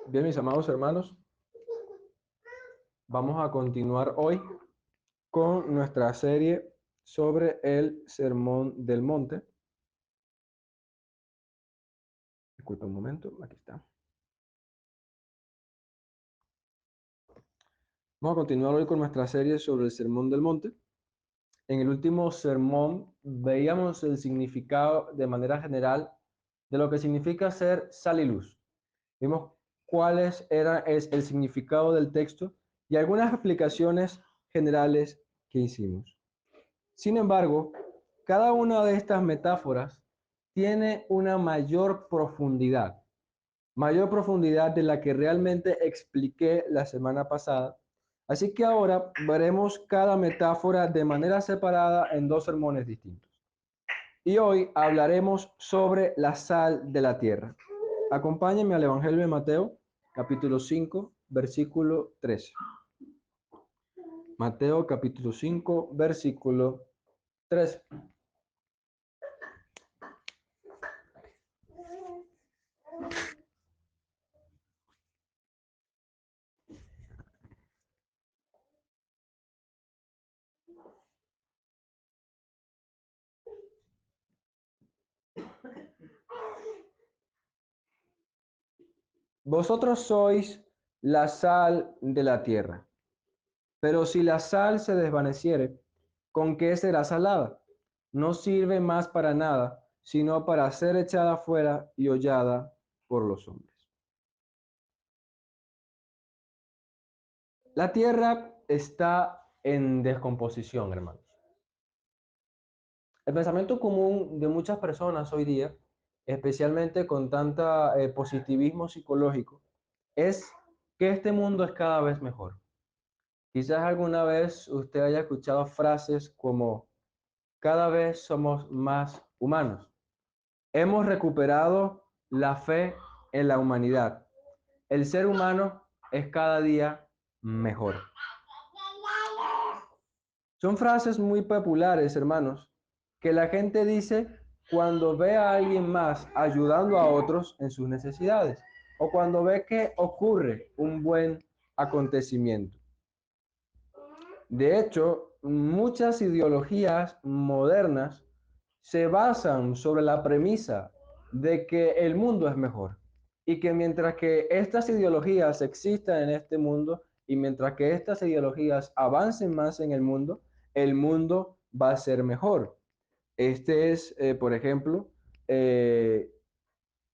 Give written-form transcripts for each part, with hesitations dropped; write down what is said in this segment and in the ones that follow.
Bien, mis amados hermanos, vamos a continuar hoy con nuestra serie sobre el Sermón del Monte. Disculpa un momento, aquí está. Vamos a continuar hoy con nuestra serie sobre el Sermón del Monte. En el último sermón veíamos el significado de manera general de lo que significa ser sal y luz. Vimos es el significado del texto y algunas explicaciones generales que hicimos. Sin embargo, cada una de estas metáforas tiene una mayor profundidad de la que realmente expliqué la semana pasada. Así que ahora veremos cada metáfora de manera separada en dos sermones distintos. Y hoy hablaremos sobre la sal de la tierra. Acompáñenme al Evangelio de Mateo, capítulo 5, versículo 13. Mateo, capítulo 5, versículo 13. Vosotros sois la sal de la tierra, pero si la sal se desvaneciere, ¿con qué será salada? No sirve más para nada, sino para ser echada fuera y hollada por los hombres. La tierra está en descomposición, hermanos. El pensamiento común de muchas personas hoy día, especialmente con tanta positivismo psicológico, es que este mundo es cada vez mejor. Quizás alguna vez usted haya escuchado frases como cada vez somos más humanos. Hemos recuperado la fe en la humanidad. El ser humano es cada día mejor. Son frases muy populares, hermanos, que la gente dice cuando ve a alguien más ayudando a otros en sus necesidades o cuando ve que ocurre un buen acontecimiento. De hecho, muchas ideologías modernas se basan sobre la premisa de que el mundo es mejor y que mientras que estas ideologías existan en este mundo y mientras que estas ideologías avancen más en el mundo va a ser mejor. Este es, por ejemplo, eh,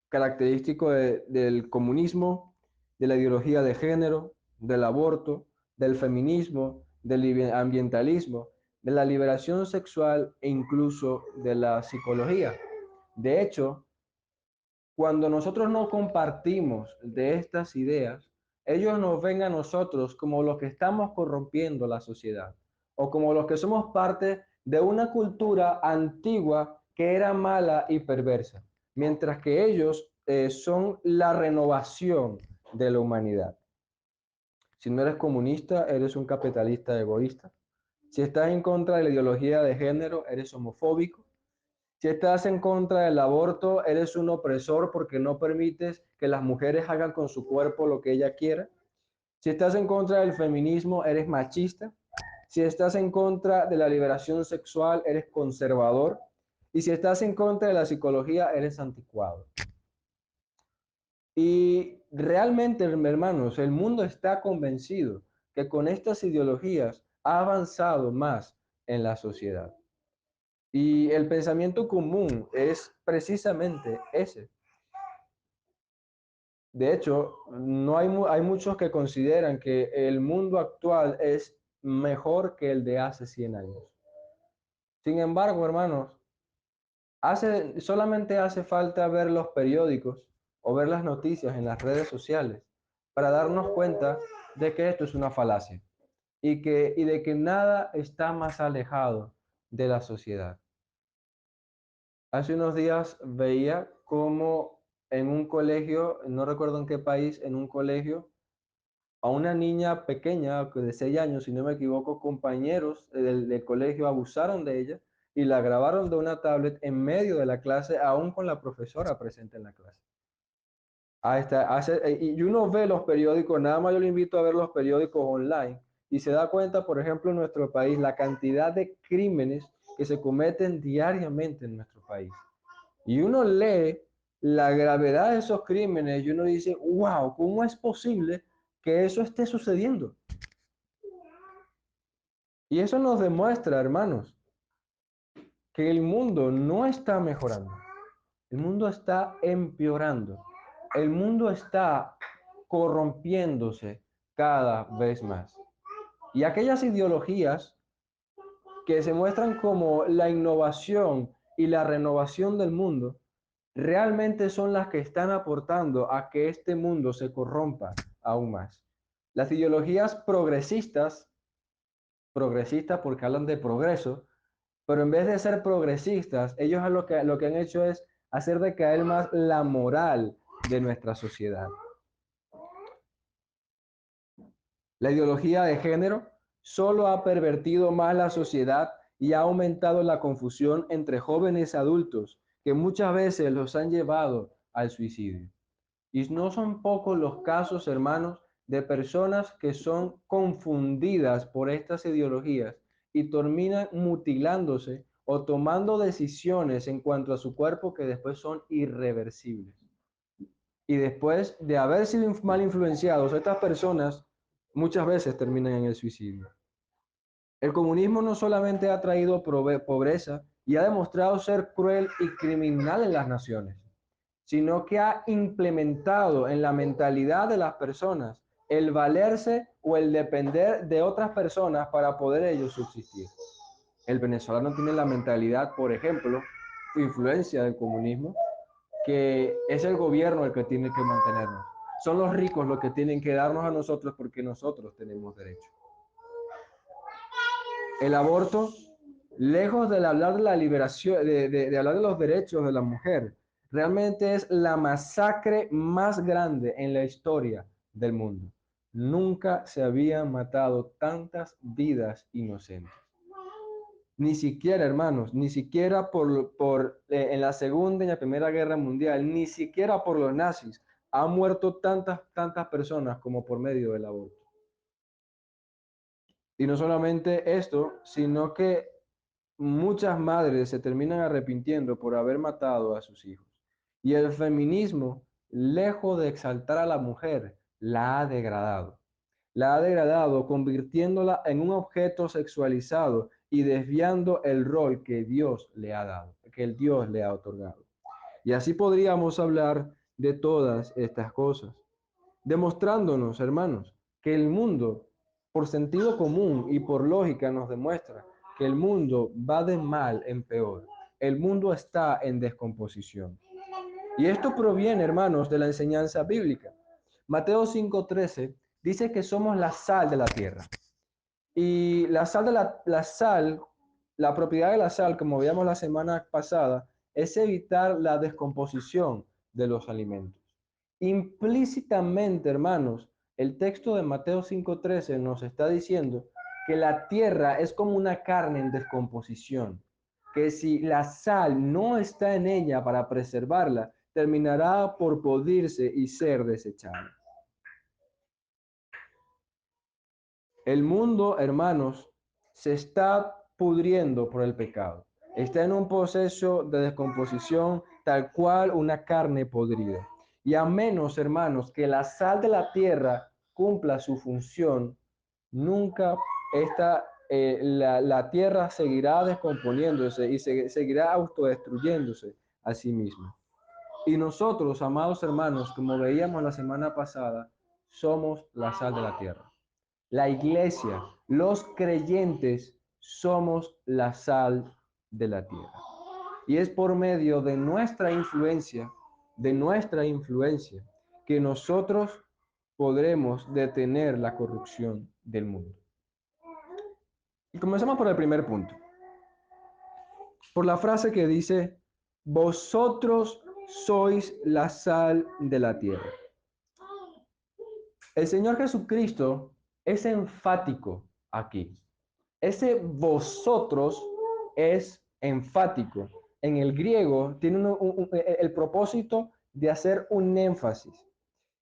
característico del comunismo, de la ideología de género, del aborto, del feminismo, del ambientalismo, de la liberación sexual e incluso de la psicología. De hecho, cuando nosotros no compartimos de estas ideas, ellos nos ven a nosotros como los que estamos corrompiendo la sociedad o como los que somos parte de una cultura antigua que era mala y perversa, mientras que ellos son la renovación de la humanidad. Si no eres comunista, eres un capitalista egoísta. Si estás en contra de la ideología de género, eres homofóbico. Si estás en contra del aborto, eres un opresor porque no permites que las mujeres hagan con su cuerpo lo que ella quiera. Si estás en contra del feminismo, eres machista. Si estás en contra de la liberación sexual, eres conservador. Y si estás en contra de la psicología, eres anticuado. Y realmente, hermanos, el mundo está convencido que con estas ideologías ha avanzado más en la sociedad. Y el pensamiento común es precisamente ese. De hecho, no hay, hay muchos que consideran que el mundo actual es mejor que el de hace 100 años. Sin embargo, hermanos, solamente hace falta ver los periódicos o ver las noticias en las redes sociales para darnos cuenta de que esto es una falacia y de que nada está más alejado de la sociedad. Hace unos días veía cómo en un colegio, no recuerdo en qué país, en un colegio, a una niña pequeña de 6 años, si no me equivoco, compañeros del colegio abusaron de ella y la grabaron de una tablet en medio de la clase, aún con la profesora presente en la clase. Y uno ve los periódicos, nada más yo le invito a ver los periódicos online y se da cuenta, por ejemplo, en nuestro país, la cantidad de crímenes que se cometen diariamente en nuestro país. Y uno lee la gravedad de esos crímenes y uno dice, wow, ¿cómo es posible que eso esté sucediendo? Y eso nos demuestra, hermanos, que el mundo no está mejorando, el mundo está empeorando, el mundo está corrompiéndose cada vez más. Y aquellas ideologías que se muestran como la innovación y la renovación del mundo, realmente son las que están aportando a que este mundo se corrompa aún más. Las ideologías progresistas porque hablan de progreso, pero en vez de ser progresistas, ellos lo que han hecho es hacer decaer más la moral de nuestra sociedad. La ideología de género solo ha pervertido más la sociedad y ha aumentado la confusión entre jóvenes adultos, que muchas veces los han llevado al suicidio. Y no son pocos los casos, hermanos, de personas que son confundidas por estas ideologías y terminan mutilándose o tomando decisiones en cuanto a su cuerpo que después son irreversibles. Y después de haber sido mal influenciados, estas personas muchas veces terminan en el suicidio. El comunismo no solamente ha traído pobreza y ha demostrado ser cruel y criminal en las naciones, sino que ha implementado en la mentalidad de las personas el valerse o el depender de otras personas para poder ellos subsistir. El venezolano tiene la mentalidad, por ejemplo, influencia del comunismo, que es el gobierno el que tiene que mantenernos. Son los ricos los que tienen que darnos a nosotros porque nosotros tenemos derecho. El aborto, lejos de hablar de la liberación, de hablar de los derechos de la mujer, realmente es la masacre más grande en la historia del mundo. Nunca se habían matado tantas vidas inocentes. Ni siquiera, hermanos, ni siquiera en la Segunda y la Primera Guerra Mundial, ni siquiera por los nazis, han muerto tantas personas como por medio del aborto. Y no solamente esto, sino que muchas madres se terminan arrepintiendo por haber matado a sus hijos. Y el feminismo, lejos de exaltar a la mujer, la ha degradado. La ha degradado convirtiéndola en un objeto sexualizado y desviando el rol que Dios le ha dado, que el Dios le ha otorgado. Y así podríamos hablar de todas estas cosas, demostrándonos, hermanos, que el mundo, por sentido común y por lógica, nos demuestra que el mundo va de mal en peor. El mundo está en descomposición. Y esto proviene, hermanos, de la enseñanza bíblica. Mateo 5:13 dice que somos la sal de la tierra. Y la propiedad de la sal, como veíamos la semana pasada, es evitar la descomposición de los alimentos. Implícitamente, hermanos, el texto de Mateo 5:13 nos está diciendo que la tierra es como una carne en descomposición, que si la sal no está en ella para preservarla, terminará por podrirse y ser desechada. El mundo, hermanos, se está pudriendo por el pecado. Está en un proceso de descomposición tal cual una carne podrida. Y a menos, hermanos, que la sal de la tierra cumpla su función, nunca la tierra seguirá descomponiéndose y seguirá autodestruyéndose a sí misma. Y nosotros, amados hermanos, como veíamos la semana pasada, somos la sal de la tierra. La iglesia, los creyentes, somos la sal de la tierra. Y es por medio de nuestra influencia, que nosotros podremos detener la corrupción del mundo. Y comenzamos por el primer punto, por la frase que dice, vosotros sois la sal de la tierra. El Señor Jesucristo es enfático aquí. Ese vosotros es enfático. En el griego tiene el propósito de hacer un énfasis.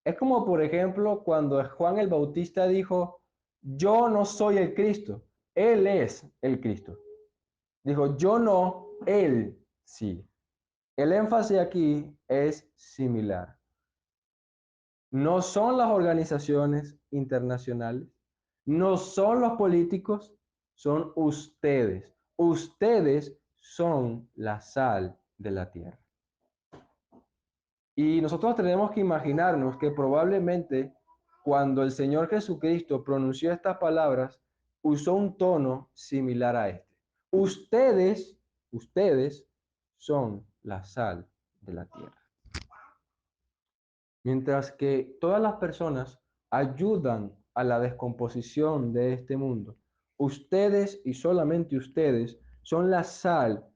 Es como, por ejemplo, cuando Juan el Bautista dijo, yo no soy el Cristo, Él es el Cristo. Dijo, yo no, Él sí. El énfasis aquí es similar. No son las organizaciones internacionales, no son los políticos, son ustedes. Ustedes son la sal de la tierra. Y nosotros tenemos que imaginarnos que probablemente cuando el Señor Jesucristo pronunció estas palabras, usó un tono similar a este. Ustedes son la sal de la tierra. Mientras que todas las personas ayudan a la descomposición de este mundo, ustedes y solamente ustedes son la sal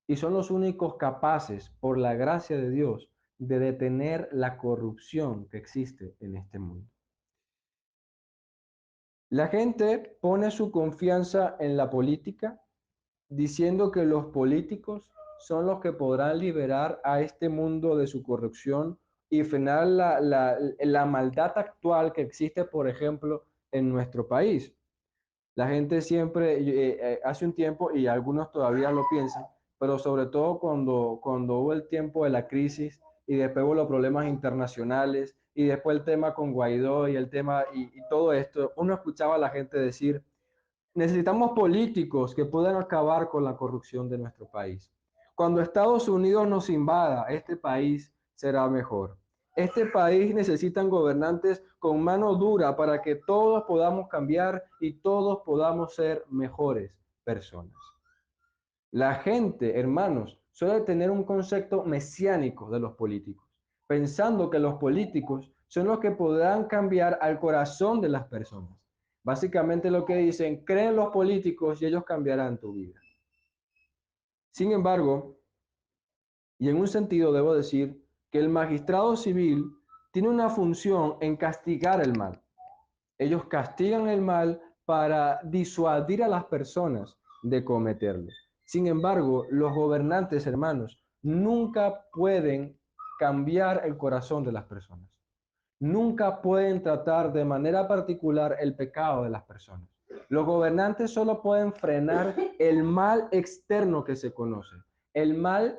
y son los únicos capaces, por la gracia de Dios, de detener la corrupción que existe en este mundo. La gente pone su confianza en la política, diciendo que los políticos son los que podrán liberar a este mundo de su corrupción y frenar la maldad actual que existe, por ejemplo, en nuestro país. La gente siempre, hace un tiempo, y algunos todavía lo piensan, pero sobre todo cuando hubo el tiempo de la crisis y después hubo los problemas internacionales y después el tema con Guaidó y el tema y todo esto, uno escuchaba a la gente decir, necesitamos políticos que puedan acabar con la corrupción de nuestro país. Cuando Estados Unidos nos invada, este país será mejor. Este país necesita gobernantes con mano dura para que todos podamos cambiar y todos podamos ser mejores personas. La gente, hermanos, suele tener un concepto mesiánico de los políticos, pensando que los políticos son los que podrán cambiar al corazón de las personas. Básicamente lo que dicen, creen los políticos y ellos cambiarán tu vida. Sin embargo, y en un sentido debo decir que el magistrado civil tiene una función en castigar el mal. Ellos castigan el mal para disuadir a las personas de cometerlo. Sin embargo, los gobernantes, hermanos, nunca pueden cambiar el corazón de las personas. Nunca pueden tratar de manera particular el pecado de las personas. Los gobernantes solo pueden frenar el mal externo que se conoce, el mal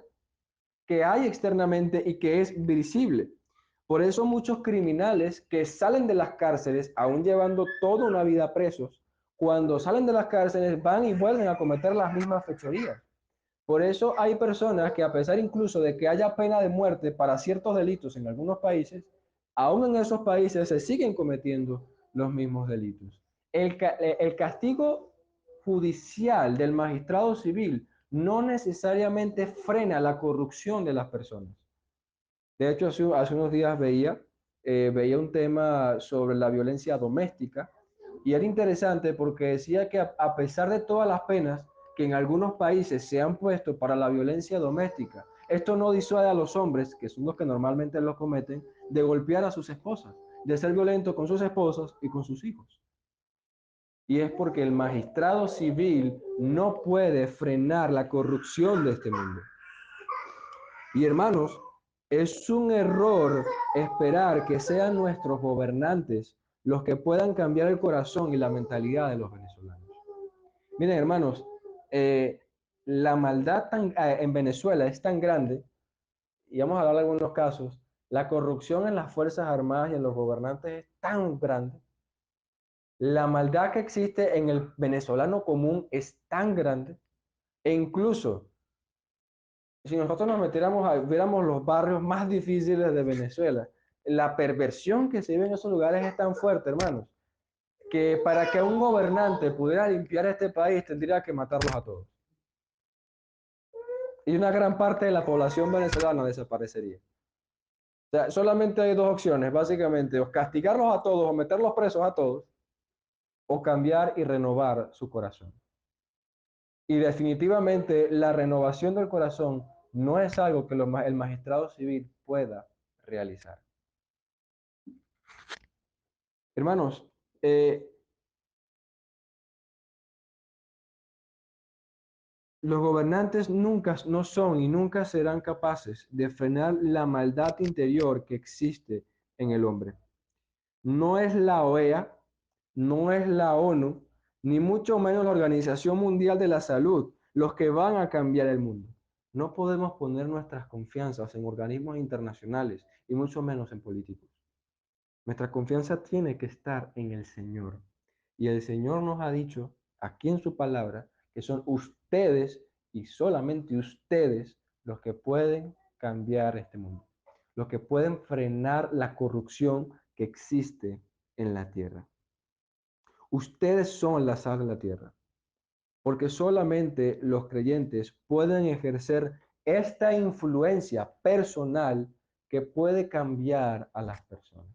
que hay externamente y que es visible. Por eso muchos criminales que salen de las cárceles, aún llevando toda una vida presos, cuando salen de las cárceles van y vuelven a cometer las mismas fechorías. Por eso hay personas que a pesar incluso de que haya pena de muerte para ciertos delitos en algunos países, aún en esos países se siguen cometiendo los mismos delitos. El castigo judicial del magistrado civil no necesariamente frena la corrupción de las personas. De hecho, hace unos días veía un tema sobre la violencia doméstica y era interesante porque decía que a pesar de todas las penas que en algunos países se han puesto para la violencia doméstica, esto no disuade a los hombres, que son los que normalmente lo cometen, de golpear a sus esposas, de ser violentos con sus esposas y con sus hijos. Y es porque el magistrado civil no puede frenar la corrupción de este mundo. Y hermanos, es un error esperar que sean nuestros gobernantes los que puedan cambiar el corazón y la mentalidad de los venezolanos. Miren, hermanos, eh, la maldad en Venezuela es tan grande, y vamos a hablar de algunos casos, la corrupción en las Fuerzas Armadas y en los gobernantes es tan grande, la maldad que existe en el venezolano común es tan grande, e incluso si nosotros nos metiéramos a viéramos los barrios más difíciles de Venezuela, la perversión que se vive en esos lugares es tan fuerte, hermanos, que para que un gobernante pudiera limpiar este país tendría que matarlos a todos. Y una gran parte de la población venezolana desaparecería. O sea, solamente hay dos opciones, básicamente, o castigarlos a todos o meterlos presos a todos, o cambiar y renovar su corazón. Y definitivamente la renovación del corazón no es algo que el magistrado civil pueda realizar. Hermanos, eh, los gobernantes nunca no son y nunca serán capaces de frenar la maldad interior que existe en el hombre. No es la OEA, no es la ONU, ni mucho menos la Organización Mundial de la Salud los que van a cambiar el mundo. No podemos poner nuestras confianzas en organismos internacionales y mucho menos en políticos. Nuestra confianza tiene que estar en el Señor. Y el Señor nos ha dicho aquí en su palabra que son ustedes y solamente ustedes los que pueden cambiar este mundo, los que pueden frenar la corrupción que existe en la tierra. Ustedes son la sal de la tierra, porque solamente los creyentes pueden ejercer esta influencia personal que puede cambiar a las personas.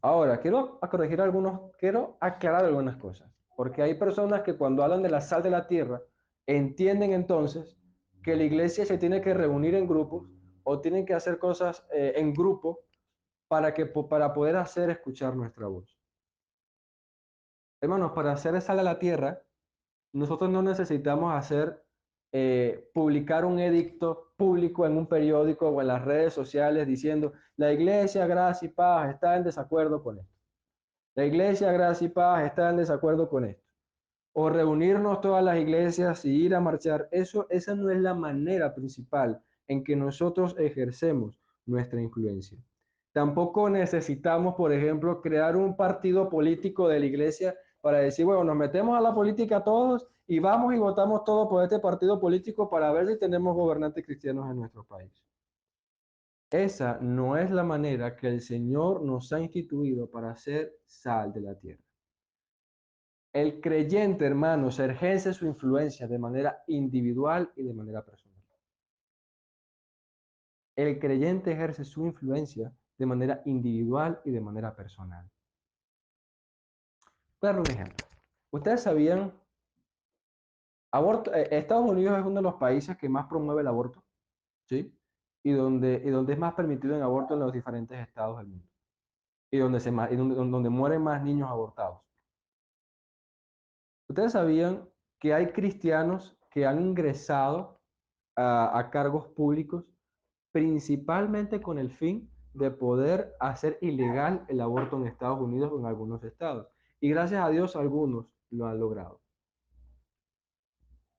Ahora, quiero aclarar algunas cosas, porque hay personas que cuando hablan de la sal de la tierra, entienden entonces que la iglesia se tiene que reunir en grupos o tienen que hacer cosas en grupo para poder hacer escuchar nuestra voz. Hermanos, para hacer sal de la tierra, nosotros no necesitamos publicar un edicto público en un periódico o en las redes sociales diciendo, la iglesia, gracia y paz está en desacuerdo con esto. La iglesia, gracia y paz está en desacuerdo con esto. O reunirnos todas las iglesias y ir a marchar. Esa no es la manera principal en que nosotros ejercemos nuestra influencia. Tampoco necesitamos, por ejemplo, crear un partido político de la iglesia para decir, bueno, nos metemos a la política todos y vamos y votamos todos por este partido político para ver si tenemos gobernantes cristianos en nuestro país. Esa no es la manera que el Señor nos ha instituido para ser sal de la tierra. El creyente, hermanos, ejerce su influencia de manera individual y de manera personal. El creyente ejerce su influencia de manera individual y de manera personal. Voy a dar un ejemplo. Ustedes sabían, Estados Unidos es uno de los países que más promueve el aborto, ¿sí? Y donde es más permitido el aborto en los diferentes estados del mundo. Y donde mueren más niños abortados. ¿Ustedes sabían que hay cristianos que han ingresado a cargos públicos principalmente con el fin de poder hacer ilegal el aborto en Estados Unidos o en algunos estados? Y gracias a Dios algunos lo han logrado.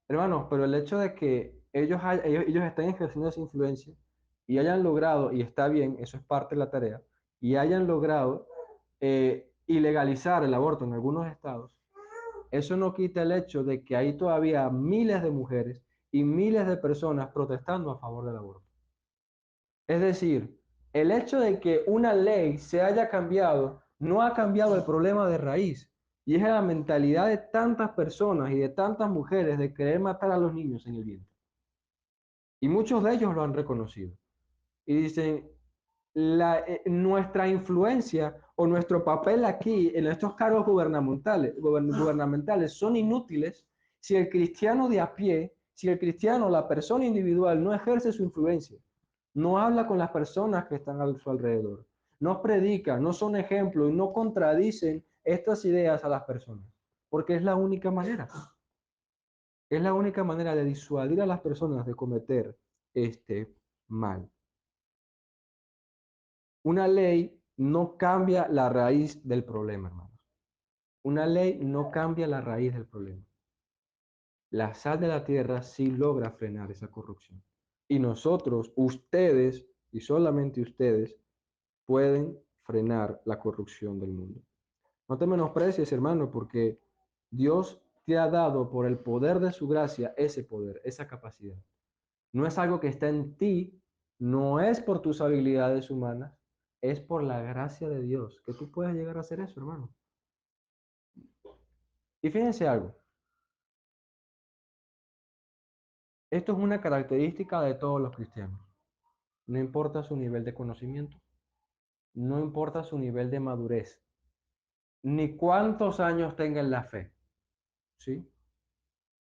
Hermanos, pero el hecho de que ellos estén ejerciendo esa influencia y hayan logrado, y está bien, eso es parte de la tarea, y hayan logrado ilegalizar el aborto en algunos estados, eso no quita el hecho de que hay todavía miles de mujeres y miles de personas protestando a favor del aborto. Es decir, el hecho de que una ley se haya cambiado no ha cambiado el problema de raíz. Y es la mentalidad de tantas personas y de tantas mujeres de querer matar a los niños en el vientre. Y muchos de ellos lo han reconocido. Y dicen, nuestra influencia o nuestro papel aquí en estos cargos gubernamentales son inútiles si el cristiano de a pie, si el cristiano, la persona individual, no ejerce su influencia, no habla con las personas que están a su alrededor, no predica, no son ejemplos y no contradicen estas ideas a las personas, porque es la única manera de disuadir a las personas de cometer este mal. Una ley no cambia la raíz del problema, hermanos. Una ley no cambia la raíz del problema. La sal de la tierra sí logra frenar esa corrupción. Y nosotros, ustedes, y solamente ustedes, pueden frenar la corrupción del mundo. No te menosprecies, hermano, porque Dios te ha dado por el poder de su gracia ese poder, esa capacidad. No es algo que está en ti, no es por tus habilidades humanas, es por la gracia de Dios que tú puedes llegar a hacer eso, hermano. Y fíjense algo, esto es una característica de todos los cristianos. No importa su nivel de conocimiento, no importa su nivel de madurez, ni cuántos años tenga en la fe, ¿sí?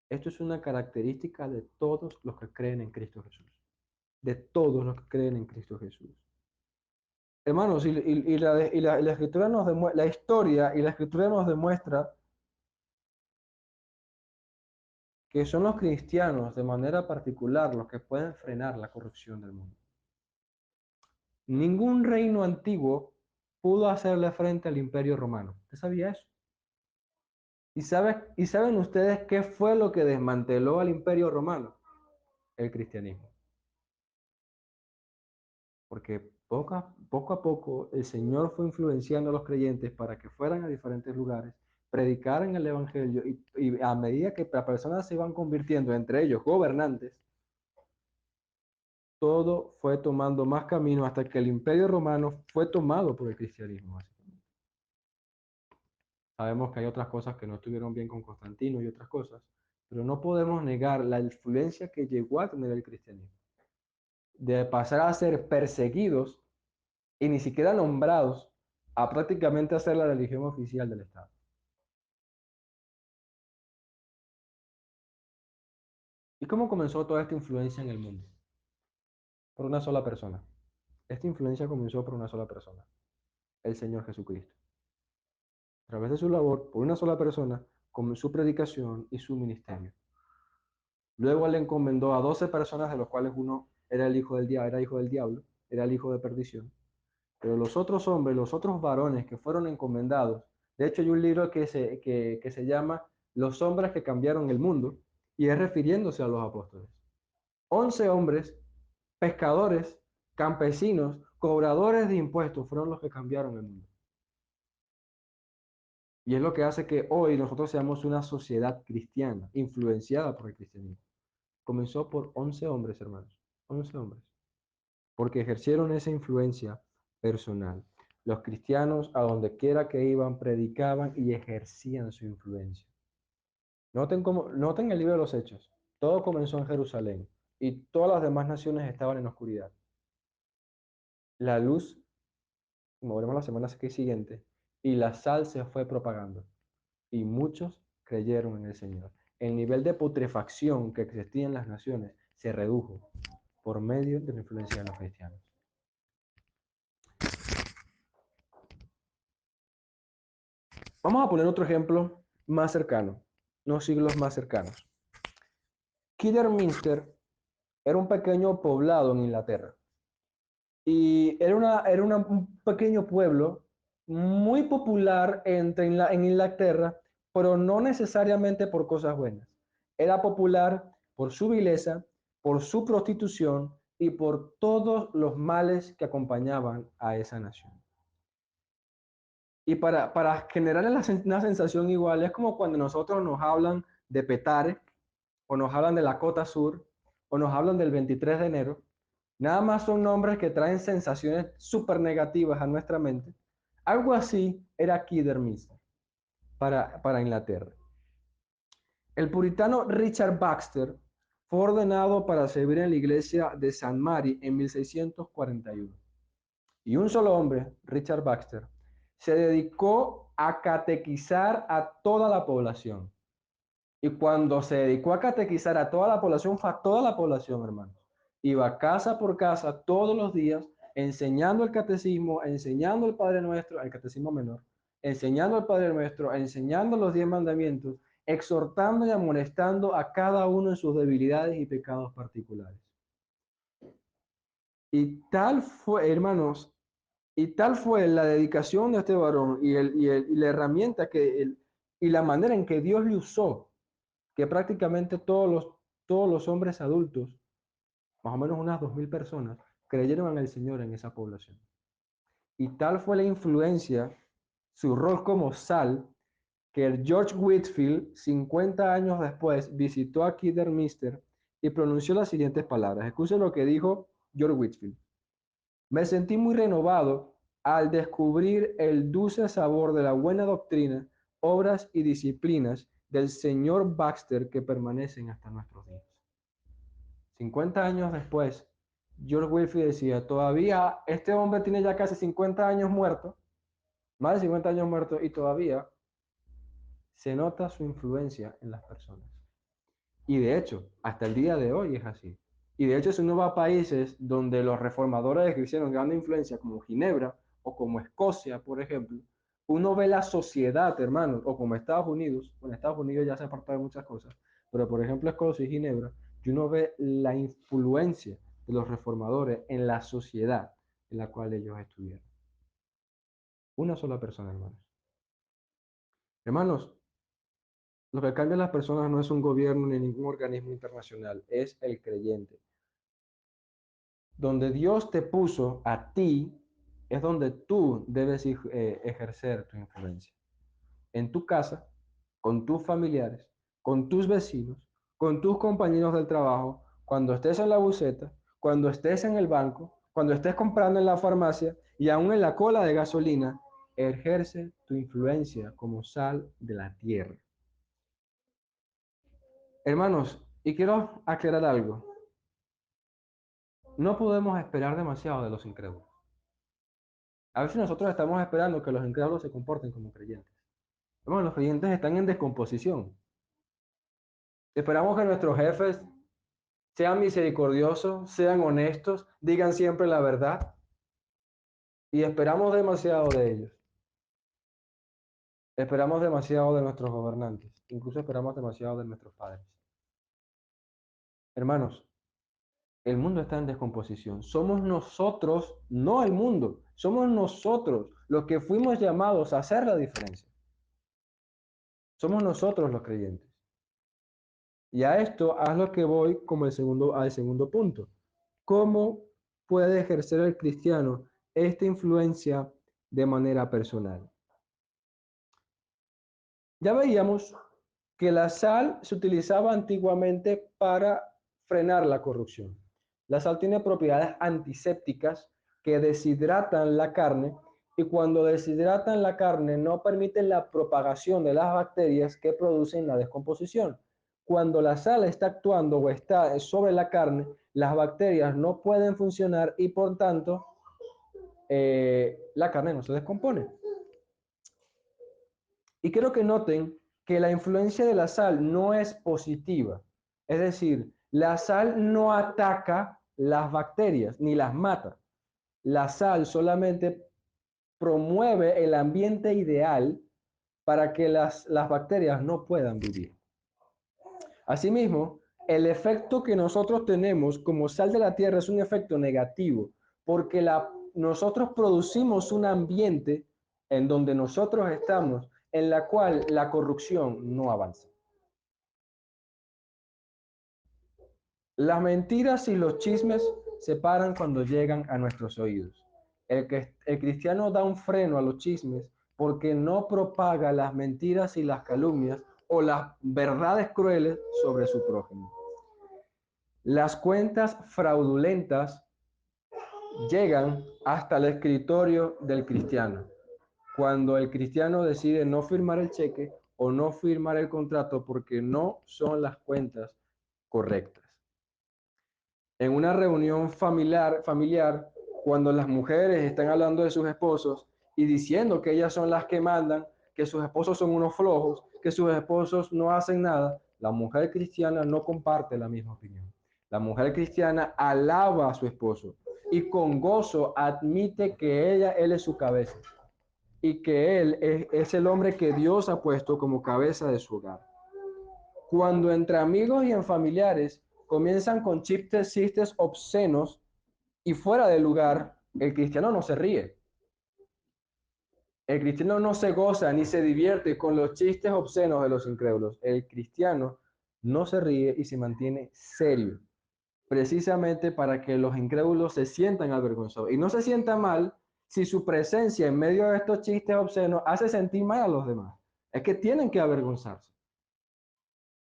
Esto es una característica de todos los que creen en Cristo Jesús. De todos los que creen en Cristo Jesús. Hermanos, la escritura nos demuestra, la historia y la escritura nos demuestra que son los cristianos de manera particular los que pueden frenar la corrupción del mundo. Ningún reino antiguo pudo hacerle frente al Imperio Romano. ¿Usted sabía eso? ¿Y saben ustedes qué fue lo que desmanteló al Imperio Romano? El cristianismo. Porque poco a poco el Señor fue influenciando a los creyentes para que fueran a diferentes lugares, predicaran el Evangelio y a medida que las personas se iban convirtiendo, entre ellos gobernantes, todo fue tomando más camino hasta que el Imperio Romano fue tomado por el cristianismo, básicamente. Sabemos que hay otras cosas que no estuvieron bien con Constantino y otras cosas, pero no podemos negar la influencia que llegó a tener el cristianismo. De pasar a ser perseguidos y ni siquiera nombrados a prácticamente ser la religión oficial del Estado. ¿Y cómo comenzó toda esta influencia en el mundo? Por una sola persona. Esta influencia comenzó por una sola persona, el Señor Jesucristo. A través de su labor, por una sola persona, con su predicación y su ministerio. Luego él encomendó a 12 personas, de los cuales uno era el hijo del diablo, era el hijo de perdición. Pero los otros hombres, los otros varones que fueron encomendados, de hecho hay un libro que se llama Los hombres que cambiaron el mundo, y es refiriéndose a los apóstoles. 11 hombres, pescadores, campesinos, cobradores de impuestos, fueron los que cambiaron el mundo. Y es lo que hace que hoy nosotros seamos una sociedad cristiana, influenciada por el cristianismo. Comenzó por 11 hombres, hermanos, 11 hombres, porque ejercieron esa influencia personal. Los cristianos, a donde quiera que iban, predicaban y ejercían su influencia. Noten el libro de los Hechos. Todo comenzó en Jerusalén y todas las demás naciones estaban en oscuridad. La luz, como veremos la semana siguiente, y la sal se fue propagando y muchos creyeron en el Señor. El nivel de putrefacción que existía en las naciones se redujo por medio de la influencia de los cristianos. Vamos a poner otro ejemplo más cercano, unos siglos más cercanos. Kidderminster era un pequeño poblado en Inglaterra. Y un pequeño pueblo muy popular en Inglaterra, pero no necesariamente por cosas buenas. Era popular por su vileza, por su prostitución y por todos los males que acompañaban a esa nación. Y para generar una sensación igual, es como cuando nosotros nos hablan de Petare, o nos hablan de la Cota Sur, o nos hablan del 23 de enero. Nada más son nombres que traen sensaciones súper negativas a nuestra mente. Algo así era Kidderminster para Inglaterra. El puritano Richard Baxter fue ordenado para servir en la iglesia de San Mary en 1641. Y un solo hombre, Richard Baxter, se dedicó a catequizar a toda la población. Y cuando se dedicó a catequizar a toda la población, fue a toda la población, hermanos. Iba casa por casa todos los días, enseñando el catecismo, enseñando el Padre Nuestro, el catecismo menor, enseñando el Padre Nuestro, enseñando los 10 mandamientos, exhortando y amonestando a cada uno en sus debilidades y pecados particulares. Y tal fue, hermanos, y tal fue la dedicación de este varón y la herramienta y la manera en que Dios le usó, que prácticamente todos los hombres adultos, más o menos unas 2000 personas, creyeron en el Señor en esa población. Y tal fue la influencia, su rol como sal, que el George Whitefield, 50 años después, visitó a Kidderminster y pronunció las siguientes palabras. Escuchen lo que dijo George Whitefield. Me sentí muy renovado al descubrir el dulce sabor de la buena doctrina, obras y disciplinas del señor Baxter que permanecen hasta nuestros días. 50 años después, George Whitefield decía, todavía este hombre tiene ya casi 50 años muerto, más de 50 años muerto, y todavía se nota su influencia en las personas. Y de hecho, hasta el día de hoy es así. Y de hecho, si uno va a países donde los reformadores ejercieron gran influencia, como Ginebra o como Escocia, por ejemplo, uno ve la sociedad, hermano, o como Estados Unidos, bueno, Estados Unidos ya se aparta de muchas cosas, pero por ejemplo Escocia y Ginebra, y uno ve la influencia de los reformadores en la sociedad, en la cual ellos estuvieron. Una sola persona, hermanos. Hermanos, lo que cambia a las personas no es un gobierno ni ningún organismo internacional, es el creyente. Donde Dios te puso a ti, es donde tú debes ejercer tu influencia. En tu casa, con tus familiares, con tus vecinos, con tus compañeros del trabajo, cuando estés en la buseta, cuando estés en el banco, cuando estés comprando en la farmacia y aún en la cola de gasolina, ejerce tu influencia como sal de la tierra. Hermanos, y quiero aclarar algo. No podemos esperar demasiado de los incrédulos. A veces nosotros estamos esperando que los incrédulos se comporten como creyentes. Hermanos, los creyentes están en descomposición. Esperamos que nuestros jefes sean misericordiosos, sean honestos, digan siempre la verdad y esperamos demasiado de ellos. Esperamos demasiado de nuestros gobernantes, incluso esperamos demasiado de nuestros padres. Hermanos, el mundo está en descomposición. Somos nosotros, no el mundo, somos nosotros los que fuimos llamados a hacer la diferencia. Somos nosotros los creyentes. Y a esto haz lo que voy como al segundo punto. ¿Cómo puede ejercer el cristiano esta influencia de manera personal? Ya veíamos que la sal se utilizaba antiguamente para frenar la corrupción. La sal tiene propiedades antisépticas que deshidratan la carne y cuando deshidratan la carne no permiten la propagación de las bacterias que producen la descomposición. Cuando la sal está actuando o está sobre la carne, las bacterias no pueden funcionar y por tanto la carne no se descompone. Y quiero que noten que la influencia de la sal no es positiva. Es decir, la sal no ataca las bacterias ni las mata. La sal solamente promueve el ambiente ideal para que las bacterias no puedan vivir. Asimismo, el efecto que nosotros tenemos como sal de la tierra es un efecto negativo, porque nosotros producimos un ambiente en donde nosotros estamos, en la cual la corrupción no avanza. Las mentiras y los chismes se paran cuando llegan a nuestros oídos. El cristiano da un freno a los chismes porque no propaga las mentiras y las calumnias o las verdades crueles sobre su prójimo. Las cuentas fraudulentas llegan hasta el escritorio del cristiano. Cuando el cristiano decide no firmar el cheque o no firmar el contrato porque no son las cuentas correctas. En una reunión familiar, cuando las mujeres están hablando de sus esposos y diciendo que ellas son las que mandan, que sus esposos son unos flojos, que sus esposos no hacen nada, la mujer cristiana no comparte la misma opinión. La mujer cristiana alaba a su esposo y con gozo admite que él es su cabeza y que él es el hombre que Dios ha puesto como cabeza de su hogar. Cuando entre amigos y en familiares comienzan con chistes obscenos y fuera de lugar, el cristiano no se ríe. El cristiano no se goza ni se divierte con los chistes obscenos de los incrédulos. El cristiano no se ríe y se mantiene serio, precisamente para que los incrédulos se sientan avergonzados. Y no se sientan mal si su presencia en medio de estos chistes obscenos hace sentir mal a los demás. Es que tienen que avergonzarse.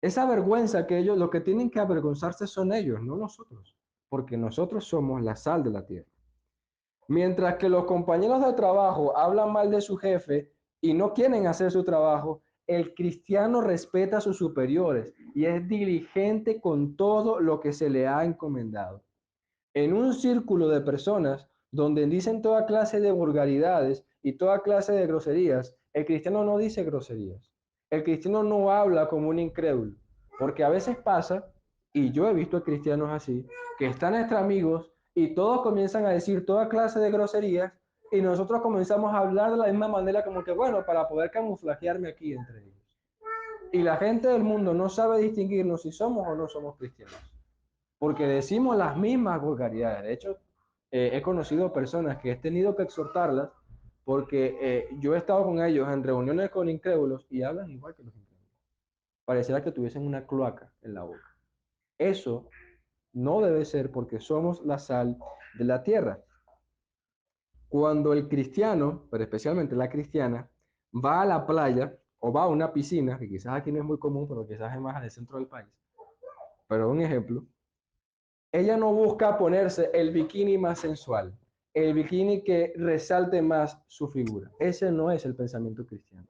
Esa vergüenza que ellos, lo que tienen que avergonzarse son ellos, no nosotros, porque nosotros somos la sal de la tierra. Mientras que los compañeros de trabajo hablan mal de su jefe y no quieren hacer su trabajo, el cristiano respeta a sus superiores y es diligente con todo lo que se le ha encomendado. En un círculo de personas donde dicen toda clase de vulgaridades y toda clase de groserías, el cristiano no dice groserías. El cristiano no habla como un incrédulo, porque a veces pasa, y yo he visto a cristianos así, que están entre amigos y todos comienzan a decir toda clase de groserías y nosotros comenzamos a hablar de la misma manera como que, bueno, para poder camuflajearme aquí entre ellos. Y la gente del mundo no sabe distinguirnos si somos o no somos cristianos porque decimos las mismas vulgaridades. De hecho, he conocido personas que he tenido que exhortarlas porque yo he estado con ellos en reuniones con incrédulos y hablan igual que los incrédulos. Pareciera que tuviesen una cloaca en la boca. Eso no debe ser porque somos la sal de la tierra. Cuando el cristiano, pero especialmente la cristiana, va a la playa o va a una piscina, que quizás aquí no es muy común, pero quizás es más en el centro del país, pero un ejemplo, ella no busca ponerse el bikini más sensual, el bikini que resalte más su figura. Ese no es el pensamiento cristiano,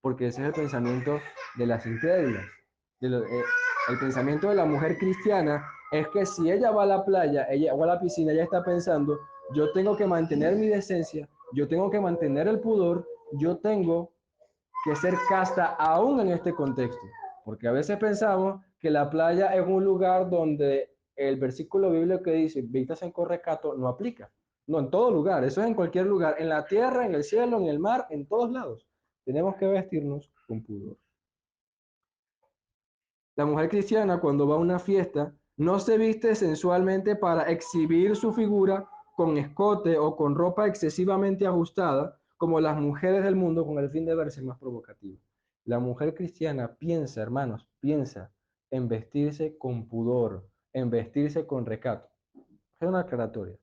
porque ese es el pensamiento de las incrédulas. El pensamiento de la mujer cristiana es que si ella va a la playa, ella va a la piscina, ella está pensando, yo tengo que mantener mi decencia, yo tengo que mantener el pudor, yo tengo que ser casta aún en este contexto, porque a veces pensamos que la playa es un lugar donde el versículo bíblico que dice, vístase con recato, no aplica. No, en todo lugar, eso es en cualquier lugar, en la tierra, en el cielo, en el mar, en todos lados. Tenemos que vestirnos con pudor. La mujer cristiana cuando va a una fiesta no se viste sensualmente para exhibir su figura con escote o con ropa excesivamente ajustada, como las mujeres del mundo con el fin de verse más provocativa. La mujer cristiana piensa, hermanos, piensa en vestirse con pudor, en vestirse con recato. Es una aclaratoria.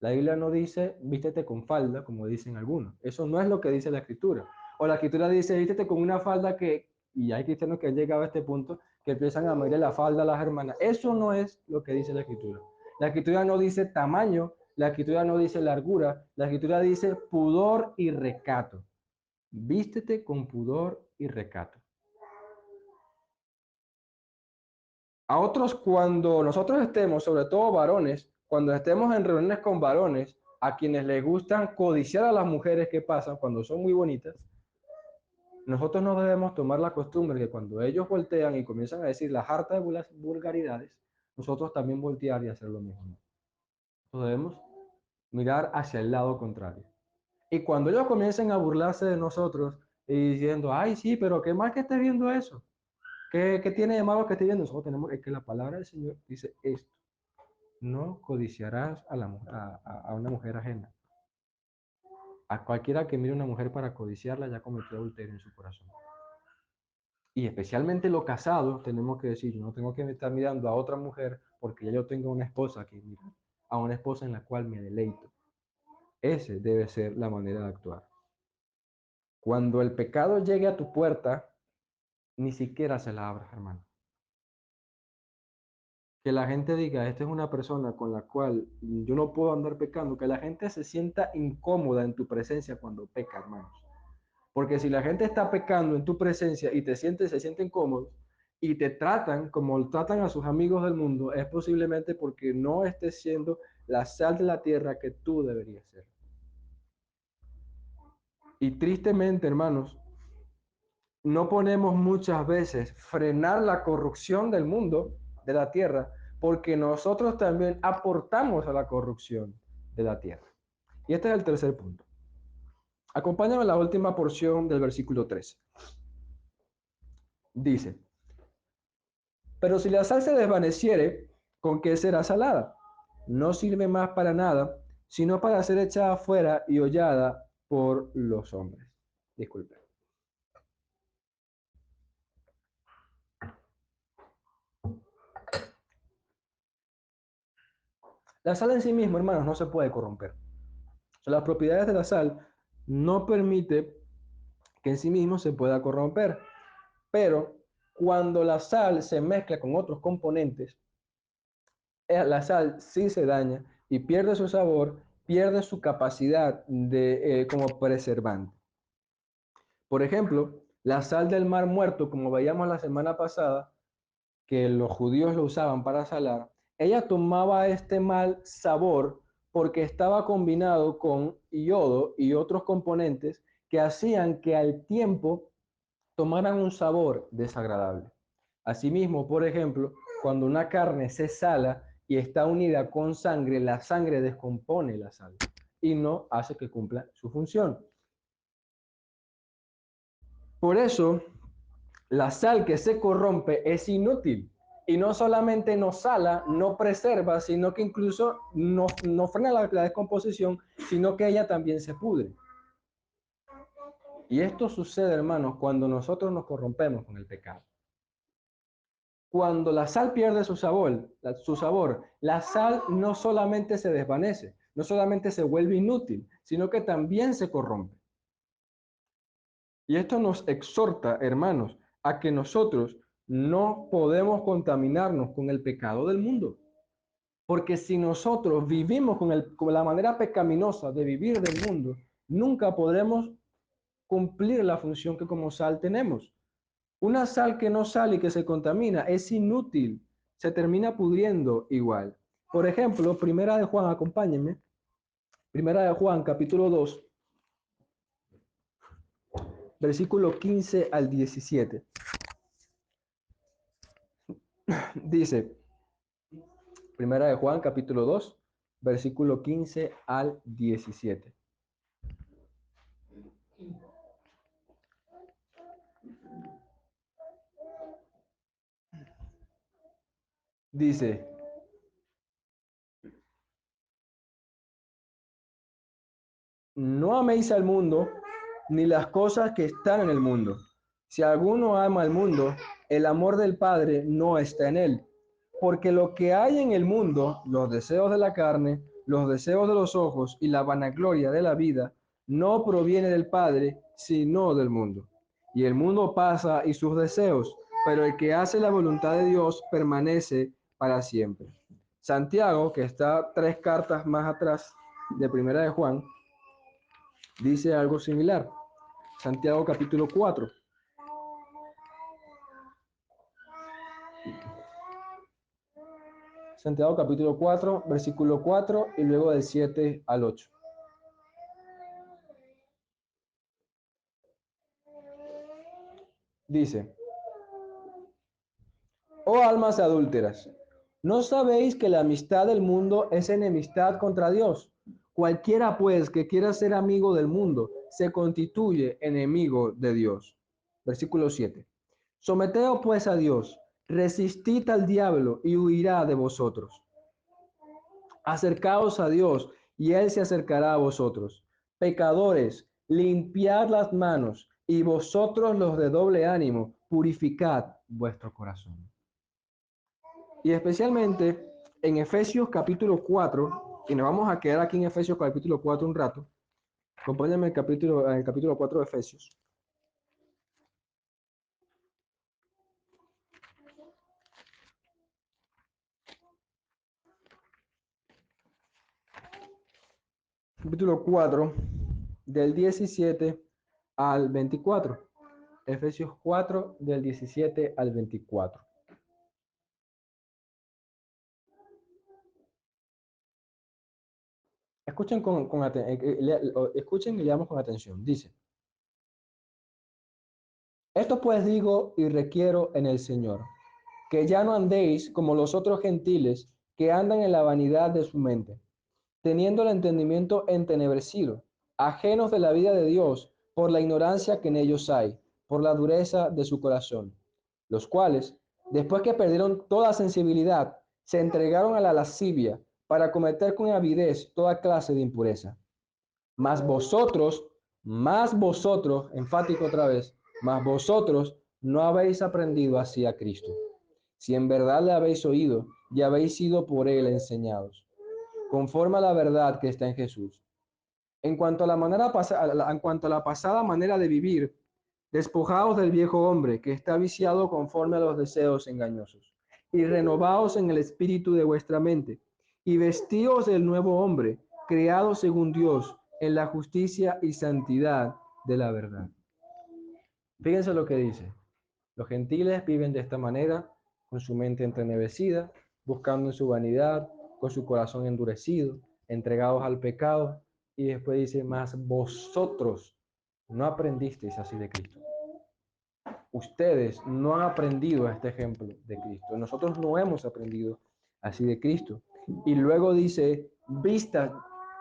La Biblia no dice vístete con falda, como dicen algunos. Eso no es lo que dice la Escritura. O la Escritura dice vístete con una falda que, y hay cristianos que han llegado a este punto, que empiezan a medir la falda a las hermanas. Eso no es lo que dice la Escritura. La Escritura no dice tamaño, la Escritura no dice largura, la Escritura dice pudor y recato. Vístete con pudor y recato. A otros, cuando nosotros estemos, sobre todo varones, cuando estemos en reuniones con varones, a quienes les gustan codiciar a las mujeres que pasan cuando son muy bonitas, nosotros no debemos tomar la costumbre que cuando ellos voltean y comienzan a decir las hartas vulgaridades, nosotros también voltear y hacer lo mismo. Nosotros debemos mirar hacia el lado contrario. Y cuando ellos comiencen a burlarse de nosotros y diciendo, ay, sí, pero qué mal que esté viendo eso. ¿Qué tiene de malo que esté viendo? Nosotros tenemos, es que la palabra del Señor dice esto. No codiciarás a una mujer ajena. A cualquiera que mire a una mujer para codiciarla ya cometió adulterio en su corazón. Y especialmente los casados tenemos que decir, yo no tengo que estar mirando a otra mujer porque ya yo tengo una esposa que mira, a una esposa en la cual me deleito. Ese debe ser la manera de actuar. Cuando el pecado llegue a tu puerta, ni siquiera se la abras, hermano. Que la gente diga, esta es una persona con la cual yo no puedo andar pecando, que la gente se sienta incómoda en tu presencia cuando peca, hermanos. Porque si la gente está pecando en tu presencia y se sienten cómodos y te tratan como tratan a sus amigos del mundo, es posiblemente porque no estés siendo la sal de la tierra que tú deberías ser. Y tristemente, hermanos, no ponemos muchas veces frenar la corrupción del mundo, de la tierra, porque nosotros también aportamos a la corrupción de la tierra. Y este es el tercer punto. Acompáñame a la última porción del versículo 13. Dice, pero si la sal se desvaneciere, ¿con qué será salada? No sirve más para nada, sino para ser echada afuera y hollada por los hombres. Disculpe. La sal en sí misma, hermanos, no se puede corromper. O sea, las propiedades de la sal no permite que en sí mismo se pueda corromper. Pero cuando la sal se mezcla con otros componentes, la sal sí se daña y pierde su sabor, pierde su capacidad de, como preservante. Por ejemplo, la sal del mar muerto, como veíamos la semana pasada, que los judíos lo usaban para salar, ella tomaba este mal sabor porque estaba combinado con yodo y otros componentes que hacían que al tiempo tomaran un sabor desagradable. Asimismo, por ejemplo, cuando una carne se sala y está unida con sangre, la sangre descompone la sal y no hace que cumpla su función. Por eso, la sal que se corrompe es inútil Y no solamente no sala, no preserva, sino que incluso no frena la descomposición, sino que ella también se pudre. Y esto sucede, hermanos, cuando nosotros nos corrompemos con el pecado. Cuando la sal pierde su sabor, la sal no solamente se desvanece, no solamente se vuelve inútil, sino que también se corrompe. Y esto nos exhorta, hermanos, a que nosotros no podemos contaminarnos con el pecado del mundo. Porque si nosotros vivimos con la manera pecaminosa de vivir del mundo, nunca podremos cumplir la función que como sal tenemos. Una sal que no sale y que se contamina es inútil, se termina pudriendo igual. Por ejemplo, Primera de Juan, acompáñenme. Primera de Juan, capítulo 2, versículo 15 al 17. Dice, Primera de Juan, capítulo 2, versículo 15 al 17. Dice, no améis al mundo ni las cosas que están en el mundo. Si alguno ama al mundo, el amor del Padre no está en él. Porque lo que hay en el mundo, los deseos de la carne, los deseos de los ojos y la vanagloria de la vida, no proviene del Padre, sino del mundo. Y el mundo pasa y sus deseos, pero el que hace la voluntad de Dios permanece para siempre. Santiago, que está 3 cartas más atrás de Primera de Juan, dice algo similar. Santiago capítulo 4. Santiago capítulo 4, versículo 4 y luego del 7 al 8. Dice, oh almas adúlteras, ¿no sabéis que la amistad del mundo es enemistad contra Dios? Cualquiera pues que quiera ser amigo del mundo se constituye enemigo de Dios. Versículo 7. Someteos pues a Dios, resistid al diablo y huirá de vosotros. Acercaos a Dios y Él se acercará a vosotros. Pecadores, limpiad las manos y vosotros los de doble ánimo, purificad vuestro corazón. Y especialmente en Efesios capítulo 4, y nos vamos a quedar aquí en Efesios capítulo 4 un rato. Acompáñame el capítulo 4 de Efesios. Capítulo 4, del 17 al 24. Efesios 4, del 17 al 24. Escuchen escuchen y leamos con atención. Dice, esto pues digo y requiero en el Señor, que ya no andéis como los otros gentiles que andan en la vanidad de su mente, teniendo el entendimiento entenebrecido, ajenos de la vida de Dios por la ignorancia que en ellos hay, por la dureza de su corazón, los cuales, después que perdieron toda sensibilidad, se entregaron a la lascivia para cometer con avidez toda clase de impureza. Mas vosotros, enfático otra vez, mas vosotros no habéis aprendido así a Cristo. Si en verdad le habéis oído y habéis sido por él enseñados, conforme a la verdad que está en Jesús. En cuanto a la pasada manera de vivir, despojaos del viejo hombre que está viciado conforme a los deseos engañosos, y renovaos en el espíritu de vuestra mente, y vestíos del nuevo hombre, creado según Dios, en la justicia y santidad de la verdad. Fíjense lo que dice. Los gentiles viven de esta manera, con su mente entenebrecida, buscando en su vanidad, con su corazón endurecido, entregados al pecado. Y después dice, más vosotros no aprendisteis así de Cristo. Ustedes no han aprendido este ejemplo de Cristo. Nosotros no hemos aprendido así de Cristo. Y luego dice,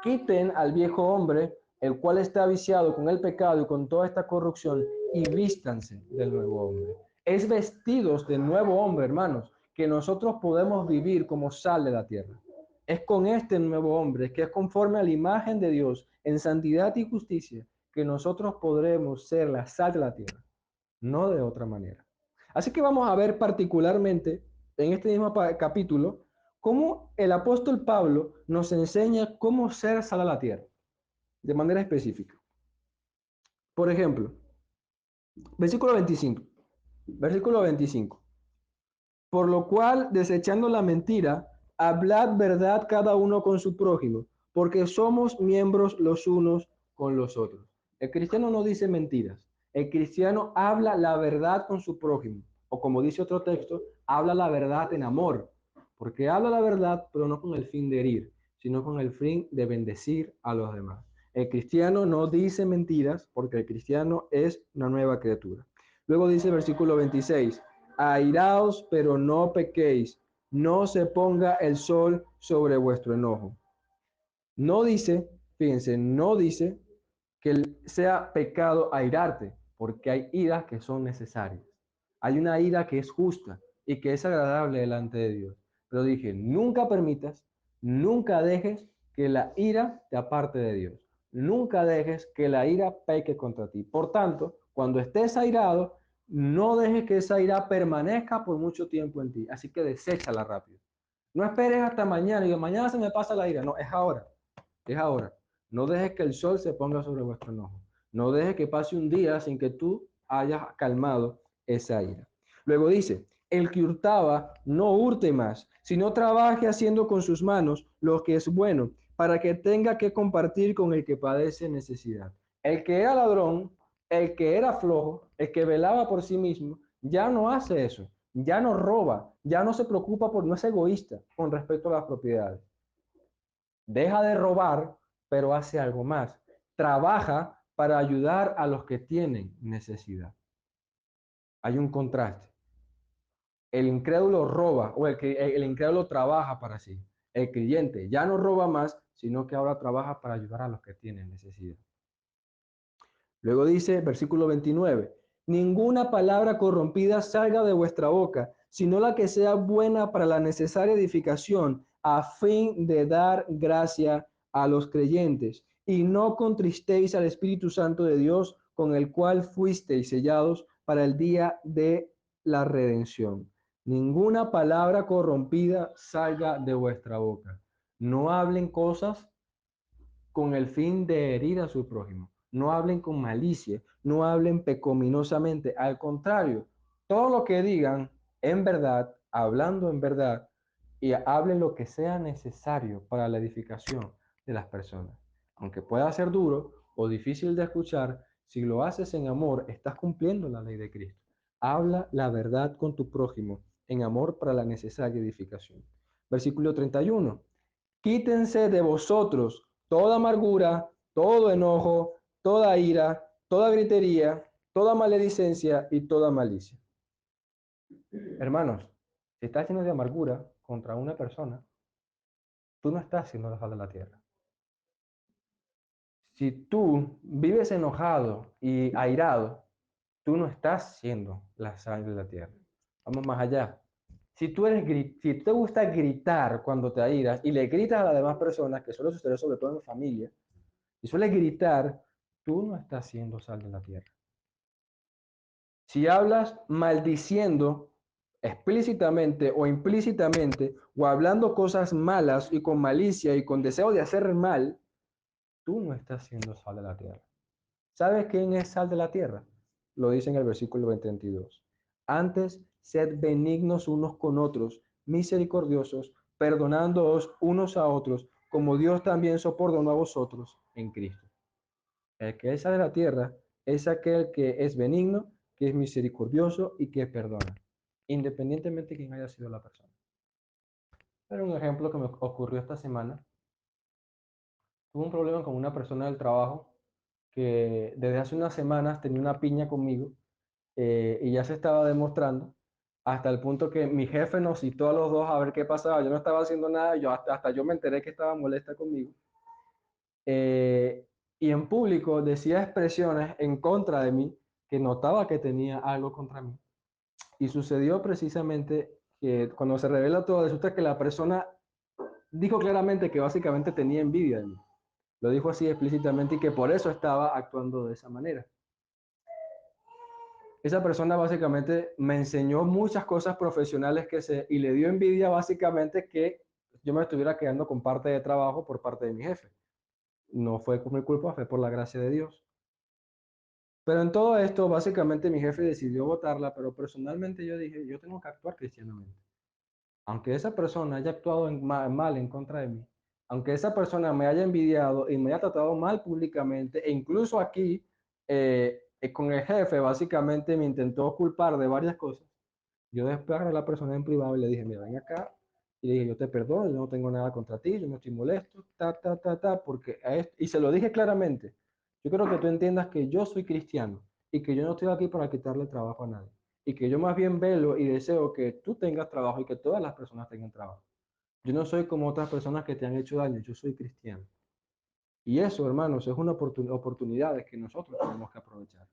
quiten al viejo hombre, el cual está viciado con el pecado y con toda esta corrupción, y vístanse del nuevo hombre. Es vestidos del nuevo hombre, hermanos, que nosotros podemos vivir como sal de la tierra. Es con este nuevo hombre, que es conforme a la imagen de Dios, en santidad y justicia, que nosotros podremos ser la sal de la tierra, no de otra manera. Así que vamos a ver particularmente en este mismo capítulo cómo el apóstol Pablo nos enseña cómo ser sal a la tierra, de manera específica. Por ejemplo, versículo 25. Versículo 25. Por lo cual, desechando la mentira, hablad verdad cada uno con su prójimo, porque somos miembros los unos con los otros. El cristiano no dice mentiras. El cristiano habla la verdad con su prójimo. O como dice otro texto, habla la verdad en amor. Porque habla la verdad, pero no con el fin de herir, sino con el fin de bendecir a los demás. El cristiano no dice mentiras porque el cristiano es una nueva criatura. Luego dice el versículo 26. Airaos, pero no pequéis, no se ponga el sol sobre vuestro enojo. No dice, fíjense, no dice que sea pecado airarte, porque hay iras que son necesarias. Hay una ira que es justa y que es agradable delante de Dios. Pero dije, nunca permitas, nunca dejes que la ira te aparte de Dios. Nunca dejes que la ira peque contra ti. Por tanto, cuando estés airado, no dejes que esa ira permanezca por mucho tiempo en ti. Así que deséchala rápido. No esperes hasta mañana y mañana se me pasa la ira. No, es ahora. Es ahora. No dejes que el sol se ponga sobre vuestro enojo. No dejes que pase un día sin que tú hayas calmado esa ira. Luego dice, el que hurtaba, no hurte más, sino trabaje haciendo con sus manos lo que es bueno, para que tenga que compartir con el que padece necesidad. El que era ladrón, el que era flojo, el que velaba por sí mismo, ya no hace eso, ya no roba, ya no se preocupa por, no es egoísta con respecto a las propiedades. Deja de robar, pero hace algo más. Trabaja para ayudar a los que tienen necesidad. Hay un contraste. El incrédulo roba o el incrédulo trabaja para sí. El creyente ya no roba más, sino que ahora trabaja para ayudar a los que tienen necesidad. Luego dice, versículo 29, ninguna palabra corrompida salga de vuestra boca, sino la que sea buena para la necesaria edificación, a fin de dar gracia a los creyentes. Y no contristéis al Espíritu Santo de Dios, con el cual fuisteis sellados para el día de la redención. Ninguna palabra corrompida salga de vuestra boca. No hablen cosas con el fin de herir a su prójimo. No hablen con malicia, no hablen pecaminosamente. Al contrario, todo lo que digan en verdad, hablando en verdad, y hablen lo que sea necesario para la edificación de las personas. Aunque pueda ser duro o difícil de escuchar, si lo haces en amor, estás cumpliendo la ley de Cristo. Habla la verdad con tu prójimo en amor para la necesaria edificación. Versículo 31. Quítense de vosotros toda amargura, todo enojo, toda ira, toda gritería, toda maledicencia y toda malicia. Hermanos, si estás lleno de amargura contra una persona, tú no estás siendo la sal de la tierra. Si tú vives enojado y airado, tú no estás siendo la sal de la tierra. Vamos más allá. Si te gusta gritar cuando te airas y le gritas a las demás personas, que suele suceder sobre todo en familia, y suele gritar, tú no estás siendo sal de la tierra. Si hablas maldiciendo explícitamente o implícitamente o hablando cosas malas y con malicia y con deseo de hacer mal, tú no estás siendo sal de la tierra. ¿Sabes quién es sal de la tierra? Lo dice en el versículo 22. Antes, sed benignos unos con otros, misericordiosos, perdonándoos unos a otros, como Dios también soportó a vosotros en Cristo. El que es sal de la tierra es aquel que es benigno, que es misericordioso y que perdona, independientemente de quién haya sido la persona. Pero un ejemplo que me ocurrió esta semana. Tuve un problema con una persona del trabajo que desde hace unas semanas tenía una piña conmigo y ya se estaba demostrando hasta el punto que mi jefe nos citó a los dos a ver qué pasaba. Yo no estaba haciendo nada, hasta yo me enteré que estaba molesta conmigo. eh, y en público decía expresiones en contra de mí, que notaba que tenía algo contra mí. Y sucedió precisamente que cuando se revela todo, resulta que la persona dijo claramente que básicamente tenía envidia de mí. Lo dijo así explícitamente y que por eso estaba actuando de esa manera. Esa persona básicamente me enseñó muchas cosas profesionales y le dio envidia básicamente que yo me estuviera quedando con parte de trabajo por parte de mi jefe. No fue por mi culpa, fue por la gracia de Dios. Pero en todo esto, básicamente mi jefe decidió votarla, pero personalmente yo dije, yo tengo que actuar cristianamente. Aunque esa persona haya actuado mal en contra de mí, aunque esa persona me haya envidiado y me haya tratado mal públicamente, e incluso aquí con el jefe básicamente me intentó culpar de varias cosas, yo después agarré a la persona en privado y le dije, mira, ven acá, y le dije, yo te perdono, yo no tengo nada contra ti, yo no estoy molesto, porque y se lo dije claramente, yo quiero que tú entiendas que yo soy cristiano y que yo no estoy aquí para quitarle trabajo a nadie y que yo más bien velo y deseo que tú tengas trabajo y que todas las personas tengan trabajo. Yo no soy como otras personas que te han hecho daño, yo soy cristiano. Y eso, hermanos, es una oportunidad que nosotros tenemos que aprovechar.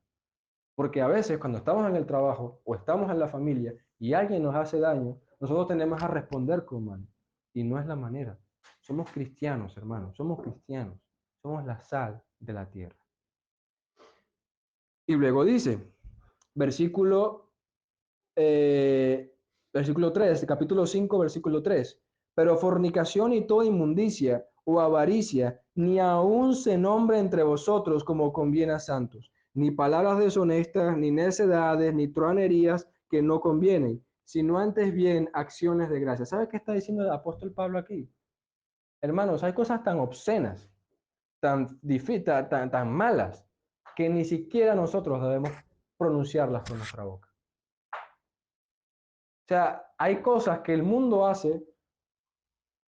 Porque a veces cuando estamos en el trabajo o estamos en la familia y alguien nos hace daño, nosotros tenemos a responder con mal. Y no es la manera. Somos cristianos, hermanos, somos cristianos. Somos la sal de la tierra. Y luego dice, versículo versículo 3, capítulo 5, versículo 3. Pero fornicación y toda inmundicia o avaricia, ni aun se nombre entre vosotros como conviene a santos, ni palabras deshonestas, ni necedades, ni truanerías que no convienen, sino antes bien acciones de gracia. ¿Sabe qué está diciendo el apóstol Pablo aquí? Hermanos, hay cosas tan obscenas, tan malas, que ni siquiera nosotros debemos pronunciarlas con nuestra boca. O sea, hay cosas que el mundo hace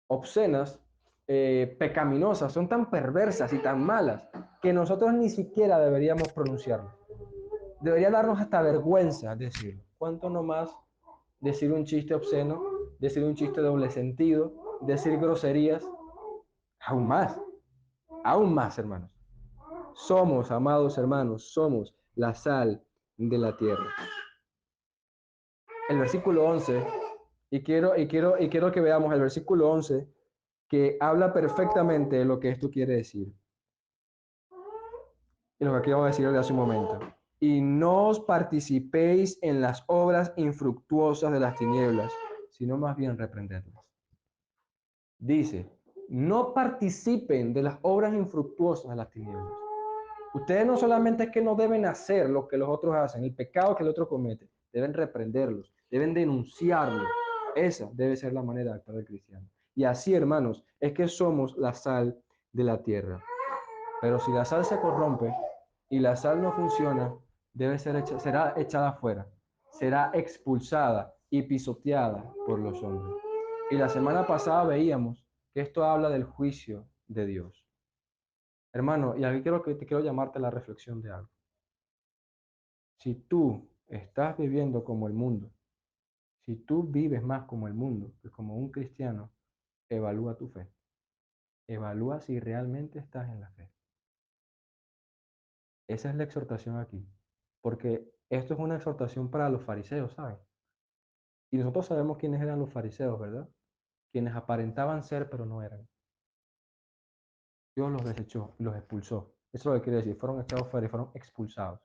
obscenas, pecaminosas, son tan perversas y tan malas que nosotros ni siquiera deberíamos pronunciarlo. Debería darnos hasta vergüenza decirlo. ¿Cuánto no más decir un chiste obsceno, decir un chiste doble sentido, decir groserías? Aún más, hermanos. Somos, amados hermanos, somos la sal de la tierra. El versículo 11 y quiero que veamos el versículo 11 que habla perfectamente de lo que esto quiere decir. Y lo que acabo de decir desde hace un momento. Y no os participéis en las obras infructuosas de las tinieblas, sino más bien reprendedlas. Dice, no participen de las obras infructuosas de las tinieblas. Ustedes no solamente es que no deben hacer lo que los otros hacen, el pecado que el otro comete, deben reprenderlos, deben denunciarlos. Esa debe ser la manera de actuar del cristiano. Y así, hermanos, es que somos la sal de la tierra. Pero si la sal se corrompe y la sal no funciona, será echada afuera, será expulsada y pisoteada por los hombres. Y la semana pasada veíamos que esto habla del juicio de Dios. Hermano, y aquí quiero llamarte a la reflexión de algo. Si tú estás viviendo como el mundo, si tú vives más como el mundo que como un cristiano, evalúa tu fe. Evalúa si realmente estás en la fe. Esa es la exhortación aquí. Porque esto es una exhortación para los fariseos, ¿saben? Y nosotros sabemos quiénes eran los fariseos, ¿verdad? Quienes aparentaban ser, pero no eran. Dios los desechó y los expulsó. Eso es lo que quiere decir. Fueron echados fuera y fueron expulsados.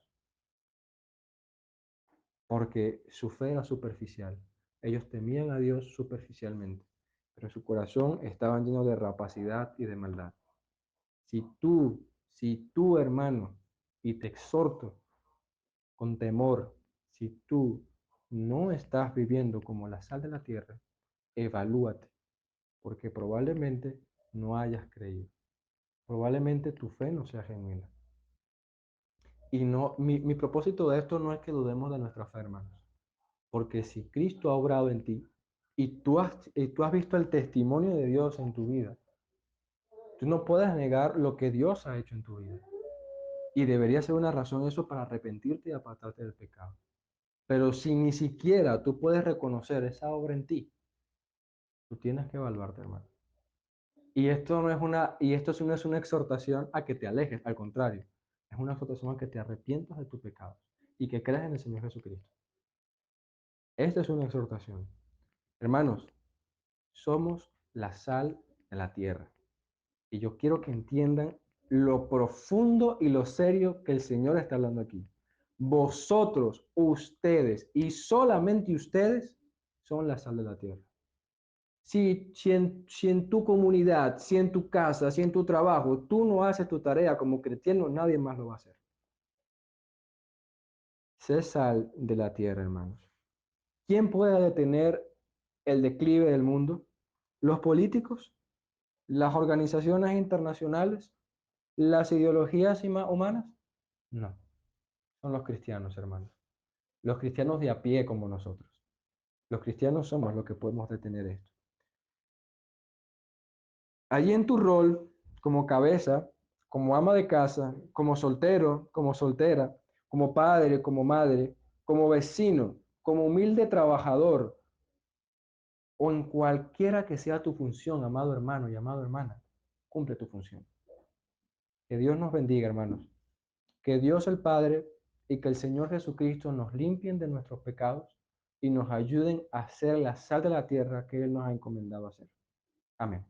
Porque su fe era superficial. Ellos temían a Dios superficialmente, pero su corazón estaba lleno de rapacidad y de maldad. Si tú, hermano, y te exhorto con temor, si tú no estás viviendo como la sal de la tierra, evalúate, porque probablemente no hayas creído. Probablemente tu fe no sea genuina. Y no, mi propósito de esto no es que dudemos de nuestra fe, hermanos. Porque si Cristo ha obrado en ti y tú has visto el testimonio de Dios en tu vida, tú no puedes negar lo que Dios ha hecho en tu vida. Y debería ser una razón eso para arrepentirte y apartarte del pecado. Pero si ni siquiera tú puedes reconocer esa obra en ti, tú tienes que evaluarte, hermano. Y esto no es una exhortación a que te alejes, al contrario, es una exhortación a que te arrepientas de tus pecados y que creas en el Señor Jesucristo. Esta es una exhortación. Hermanos, somos la sal de la tierra. Y yo quiero que entiendan lo profundo y lo serio que el Señor está hablando aquí. Vosotros, ustedes y solamente ustedes son la sal de la tierra. Si en tu comunidad, si en tu casa, si en tu trabajo, tú no haces tu tarea como cristiano, nadie más lo va a hacer. Sé sal de la tierra, hermanos. ¿Quién puede detener el declive del mundo? ¿Los políticos? ¿Las organizaciones internacionales? ¿Las ideologías humanas? No, son los cristianos, hermanos. Los cristianos de a pie como nosotros. Los cristianos somos los que podemos detener esto. Allí en tu rol como cabeza, como ama de casa, como soltero, como soltera, como padre, como madre, como vecino, como humilde trabajador, o en cualquiera que sea tu función, amado hermano y amado hermana, cumple tu función. Que Dios nos bendiga, hermanos. Que Dios el Padre y que el Señor Jesucristo nos limpien de nuestros pecados y nos ayuden a ser la sal de la tierra que Él nos ha encomendado hacer. Amén.